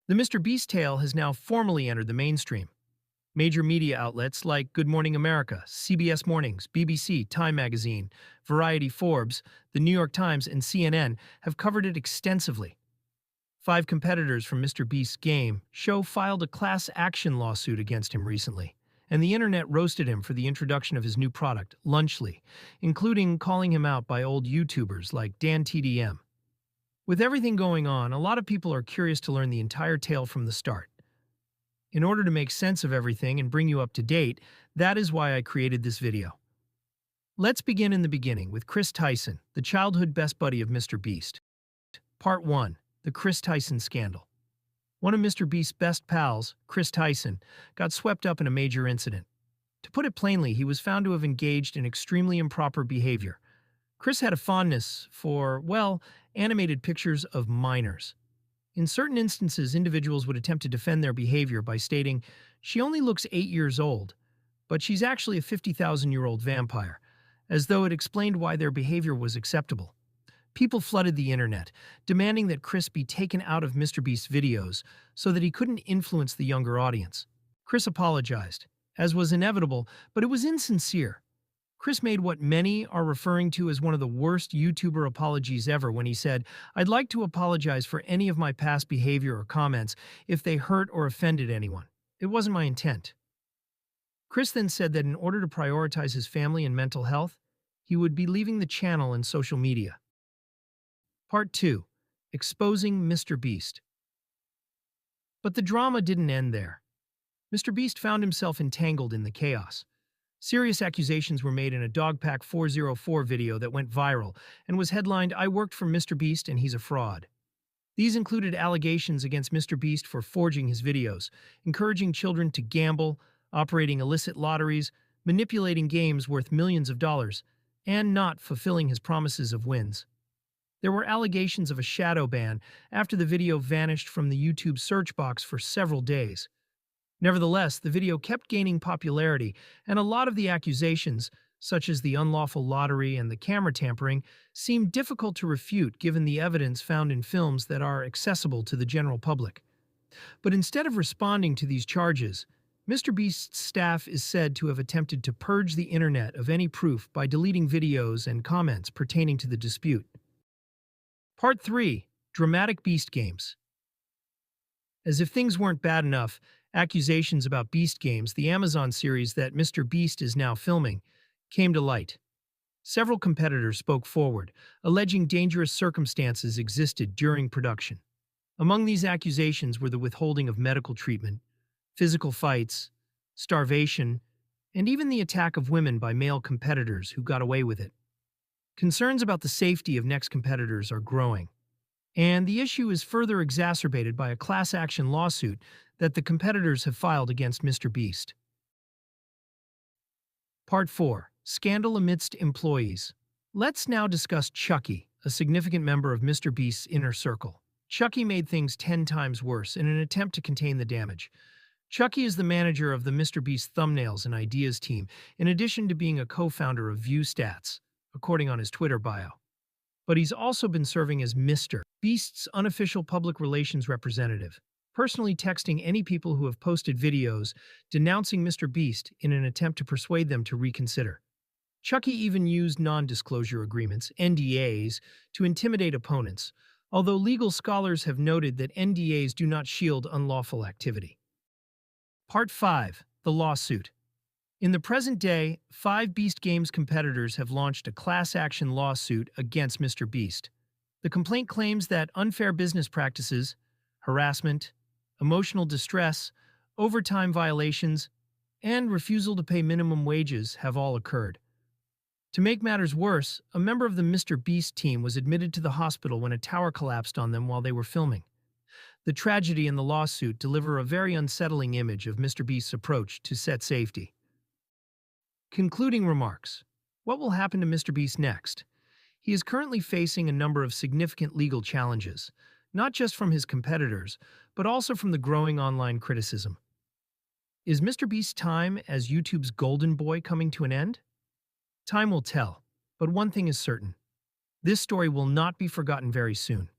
The MrBeast tale has now formally entered the mainstream. Major media outlets like Good Morning America, CBS Mornings, BBC, Time Magazine, Variety, Forbes, The New York Times, and CNN have covered it extensively. Five competitors from MrBeast's game show filed a class action lawsuit against him recently, and the internet roasted him for the introduction of his new product, LunchLe, including calling him out by old YouTubers like DanTDM. With everything going on, a lot of people are curious to learn the entire tale from the start. In order to make sense of everything and bring you up to date, that is why I created this video. Let's begin in the beginning with Chris Tyson, the childhood best buddy of MrBeast. Part 1. The Chris Tyson Scandal. One of MrBeast's best pals, Chris Tyson, got swept up in a major incident. To put it plainly, he was found to have engaged in extremely improper behavior. Chris had a fondness for, well, animated pictures of minors. In certain instances, individuals would attempt to defend their behavior by stating, "She only looks 8 years old, but she's actually a 50,000-year-old vampire," as though it explained why their behavior was acceptable. People flooded the internet, demanding that Chris be taken out of MrBeast's videos so that he couldn't influence the younger audience. Chris apologized, as was inevitable, but it was insincere. Chris made what many are referring to as one of the worst YouTuber apologies ever when he said, "I'd like to apologize for any of my past behavior or comments if they hurt or offended anyone. It wasn't my intent." Chris then said that in order to prioritize his family and mental health, he would be leaving the channel and social media. Part 2. Exposing MrBeast. But the drama didn't end there. MrBeast found himself entangled in the chaos. Serious accusations were made in a Dogpack 404 video that went viral and was headlined, "I worked for MrBeast and he's a fraud." These included allegations against MrBeast for forging his videos, encouraging children to gamble, operating illicit lotteries, manipulating games worth millions of dollars, and not fulfilling his promises of wins. There were allegations of a shadow ban after the video vanished from the YouTube search box for several days. Nevertheless, the video kept gaining popularity, and a lot of the accusations, such as the unlawful lottery and the camera tampering, seemed difficult to refute given the evidence found in films that are accessible to the general public. But instead of responding to these charges, MrBeast's staff is said to have attempted to purge the internet of any proof by deleting videos and comments pertaining to the dispute. Part 3. Dramatic Beast Games. As if things weren't bad enough, accusations about Beast Games, the Amazon series that MrBeast is now filming, came to light. Several competitors spoke forward, alleging dangerous circumstances existed during production. Among these accusations were the withholding of medical treatment, physical fights, starvation, and even the attack of women by male competitors who got away with it. Concerns about the safety of next competitors are growing, and the issue is further exacerbated by a class action lawsuit that the competitors have filed against MrBeast. Part 4. Scandal amidst employees. Let's now discuss Chucky, a significant member of MrBeast's inner circle. Chucky made things 10 times worse in an attempt to contain the damage. Chucky is the manager of the MrBeast Thumbnails and Ideas team, in addition to being a co-founder of ViewStats, according on his Twitter bio. But he's also been serving as Mr. Beast's unofficial public relations representative, personally texting any people who have posted videos denouncing MrBeast in an attempt to persuade them to reconsider. Chucky even used non-disclosure agreements, NDAs, to intimidate opponents, although legal scholars have noted that NDAs do not shield unlawful activity. Part 5. The Lawsuit. In the present day, 5 Beast Games competitors have launched a class action lawsuit against MrBeast. The complaint claims that unfair business practices, harassment, emotional distress, overtime violations, and refusal to pay minimum wages have all occurred. To make matters worse, a member of the MrBeast team was admitted to the hospital when a tower collapsed on them while they were filming. The tragedy and the lawsuit deliver a very unsettling image of MrBeast's approach to set safety. Concluding remarks. What will happen to MrBeast next? He is currently facing a number of significant legal challenges, not just from his competitors, but also from the growing online criticism. Is MrBeast's time as YouTube's golden boy coming to an end? Time will tell, but one thing is certain. This story will not be forgotten very soon.